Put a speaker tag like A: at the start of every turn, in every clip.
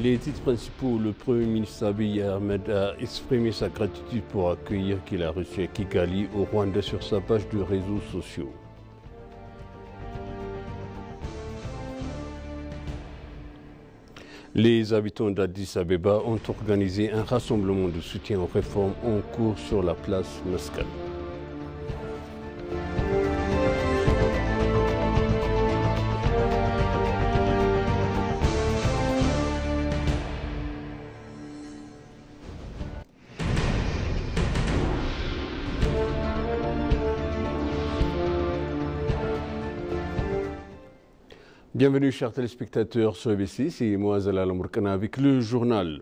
A: Les titres principaux, le Premier ministre Abiy Ahmed a exprimé sa gratitude pour l'accueil qu'il a reçu à Kigali, au Rwanda, sur sa page de réseaux sociaux. Les habitants d'Addis Abeba ont organisé un rassemblement de soutien aux réformes en cours sur la place Meskel. Bienvenue chers téléspectateurs sur ABC, c'est moi Zalal Mourkana avec le journal.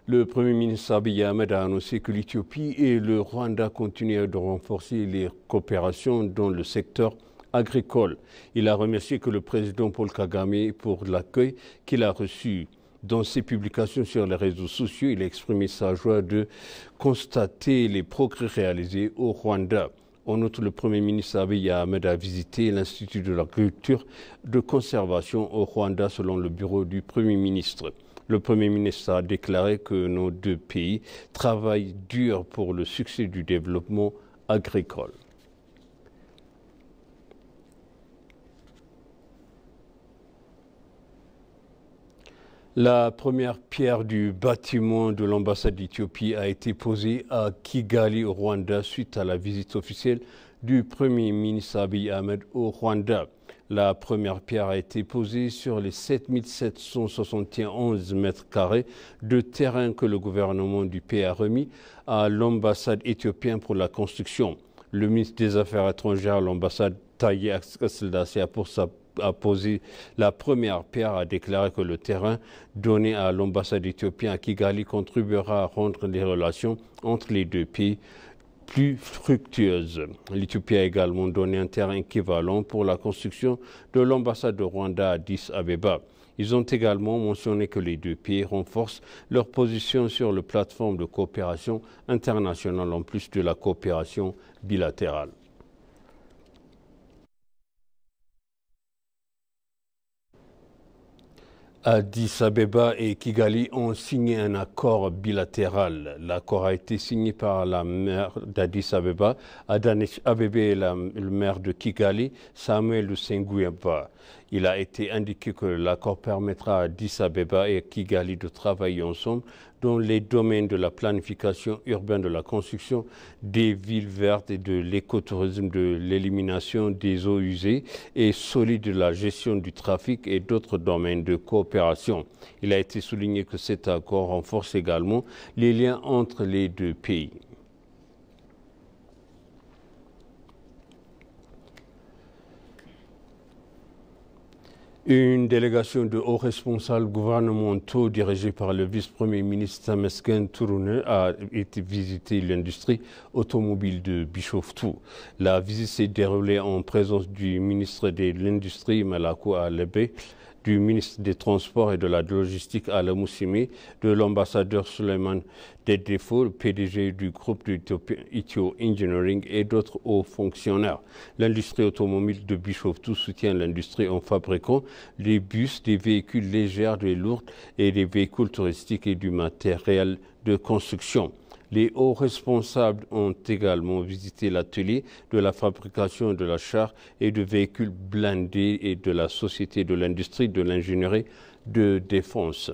A: Le Premier ministre Abiy Ahmed a annoncé que l'Éthiopie et le Rwanda continuent de renforcer les coopérations dans le secteur agricole. Il a remercié que le président Paul Kagame pour l'accueil qu'il a reçu. Dans ses publications sur les réseaux sociaux, il a exprimé sa joie de constater les progrès réalisés au Rwanda. En outre, le Premier ministre Abiy Ahmed a visité l'Institut de l'agriculture de conservation au Rwanda selon le bureau du Premier ministre. Le Premier ministre a déclaré que nos deux pays travaillent dur pour le succès du développement agricole. La première pierre du bâtiment de l'ambassade d'Éthiopie a été posée à Kigali, au Rwanda, suite à la visite officielle du Premier ministre Abiy Ahmed au Rwanda. La première pierre a été posée sur les 7771 mètres carrés de terrain que le gouvernement du pays a remis à l'ambassade éthiopienne pour la construction. Le ministre des Affaires étrangères à l'ambassade, Taye Asseldassi, a posé la première pierre, a déclaré que le terrain donné à l'ambassade éthiopienne à Kigali contribuera à rendre les relations entre les deux pays plus fructueuses. L'Éthiopie a également donné un terrain équivalent pour la construction de l'ambassade de Rwanda à Addis Abeba. Ils ont également mentionné que les deux pays renforcent leur position sur la plateforme de coopération internationale en plus de la coopération bilatérale. Addis Abeba et Kigali ont signé un accord bilatéral. L'accord a été signé par la maire d'Addis Abeba, Adanesh Abeebe, et le maire de Kigali, Samuel Ssenguyaba. Il a été indiqué que l'accord permettra à Addis Abeba et Kigali de travailler ensemble dans les domaines de la planification urbaine, de la construction des villes vertes et de l'écotourisme, de l'élimination des eaux usées et solides, de la gestion du trafic et d'autres domaines de coopération. Il a été souligné que cet accord renforce également les liens entre les deux pays. Une délégation de hauts responsables gouvernementaux dirigée par le vice-premier ministre Temesgen Turunen a été visiter l'industrie automobile de Bishoftu. La visite s'est déroulée en présence du ministre de l'Industrie Malakou Alebe, du ministre des Transports et de la Logistique Ala Moussimi, de l'ambassadeur Suleiman Dedefo, PDG du groupe Ethio Engineering et d'autres hauts fonctionnaires. L'industrie automobile de Bishoftu soutient l'industrie en fabriquant des bus, des véhicules légers, des lourds et des véhicules touristiques et du matériel de construction. Les hauts responsables ont également visité l'atelier de la fabrication de la char et de véhicules blindés et de la Société de l'industrie de l'ingénierie de défense.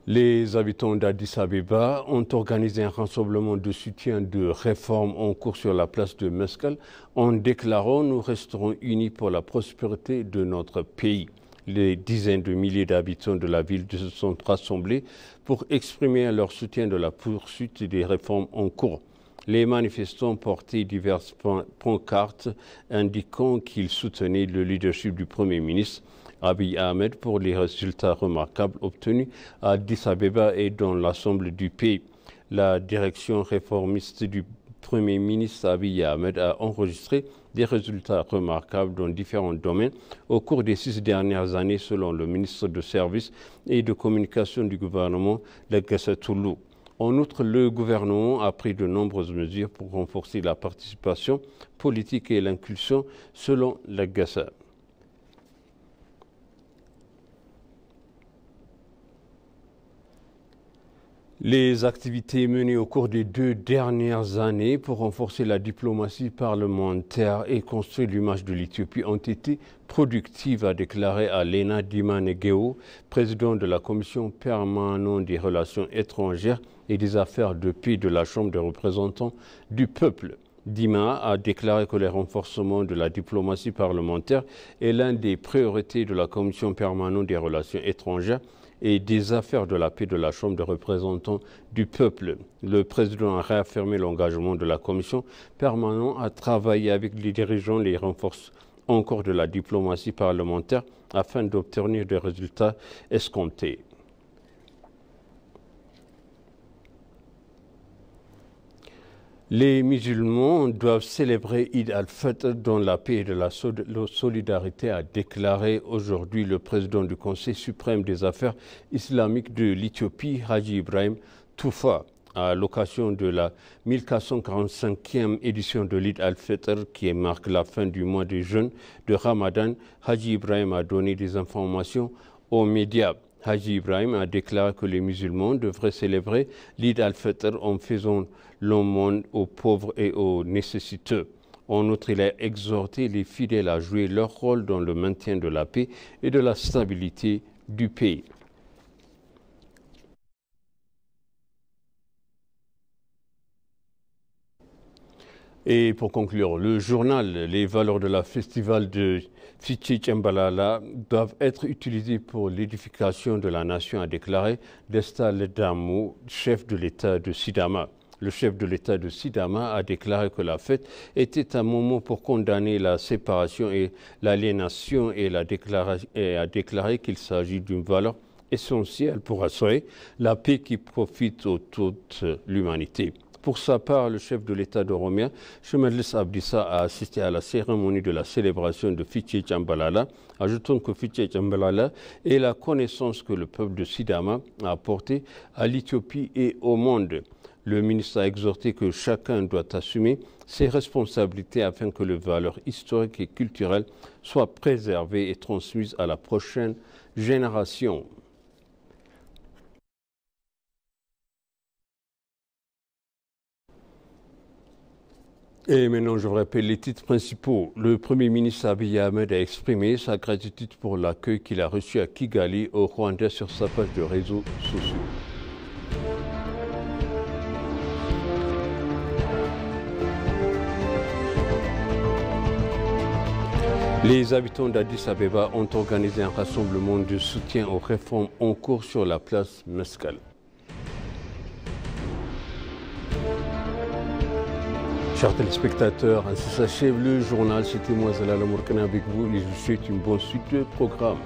A: Les habitants d'Addis Abeba ont organisé un rassemblement de soutien de réformes en cours sur la place de Meskel en déclarant « Nous resterons unis pour la prospérité de notre pays ». Les dizaines de milliers d'habitants de la ville se sont rassemblés pour exprimer leur soutien de la poursuite des réformes en cours. Les manifestants portaient diverses pancartes indiquant qu'ils soutenaient le leadership du Premier ministre Abiy Ahmed pour les résultats remarquables obtenus à Addis Abeba et dans l'ensemble du pays. La direction réformiste du Premier ministre Abiy Ahmed a enregistré des résultats remarquables dans différents domaines au cours des 6 dernières années, selon le ministre de Services et de Communication du gouvernement, Legacy Toulou. En outre, le gouvernement a pris de nombreuses mesures pour renforcer la participation politique et l'inclusion, selon la GASA. Les activités menées au cours des 2 dernières années pour renforcer la diplomatie parlementaire et construire l'image de l'Éthiopie ont été productives, a déclaré Alena Dimanegeo, président de la Commission permanente des relations étrangères et des affaires de paix de la Chambre des représentants du peuple. Dima a déclaré que le renforcement de la diplomatie parlementaire est l'une des priorités de la Commission permanente des relations étrangères et des affaires de la paix de la Chambre des représentants du peuple. Le président a réaffirmé l'engagement de la commission permanente à travailler avec les dirigeants et renforcer encore de la diplomatie parlementaire afin d'obtenir des résultats escomptés. Les musulmans doivent célébrer Eid al-Fitr dans la paix et de la solidarité, a déclaré aujourd'hui le président du Conseil suprême des affaires islamiques de l'Éthiopie, Haji Ibrahim Toufa, à l'occasion de la 1445e édition de l'Eid al-Fitr qui marque la fin du mois de jeûne de Ramadan. Haji Ibrahim a donné des informations aux médias. Haji Ibrahim a déclaré que les musulmans devraient célébrer l'Eid al-Fitr en faisant l'aumône aux pauvres et aux nécessiteux. En outre, il a exhorté les fidèles à jouer leur rôle dans le maintien de la paix et de la stabilité du pays. Et pour conclure, le journal, les valeurs de la festival de Fiche Tchambalala doivent être utilisées pour l'édification de la nation, a déclaré Desta Ledamo, chef de l'État de Sidama. Le chef de l'État de Sidama a déclaré que la fête était un moment pour condamner la séparation et l'aliénation et a déclaré qu'il s'agit d'une valeur essentielle pour assurer la paix qui profite à toute l'humanité. Pour sa part, le chef de l'État d'Oromia, Shemadlis Abdissa, a assisté à la cérémonie de la célébration de Fiche Tchambalala, ajoutant que Fiche Tchambalala est la connaissance que le peuple de Sidama a apportée à l'Éthiopie et au monde. Le ministre a exhorté que chacun doit assumer ses responsabilités afin que les valeurs historiques et culturelles soient préservées et transmises à la prochaine génération. Et maintenant, je vous rappelle les titres principaux. Le Premier ministre Abiy Ahmed a exprimé sa gratitude pour l'accueil qu'il a reçu à Kigali, au Rwanda, sur sa page de réseaux sociaux. Les habitants d'Addis Abeba ont organisé un rassemblement de soutien aux réformes en cours sur la place Mescal. Chers téléspectateurs, ainsi s'achève le journal. C'était moi, Zalala Mourkana, avec vous, et je vous souhaite une bonne suite de programme.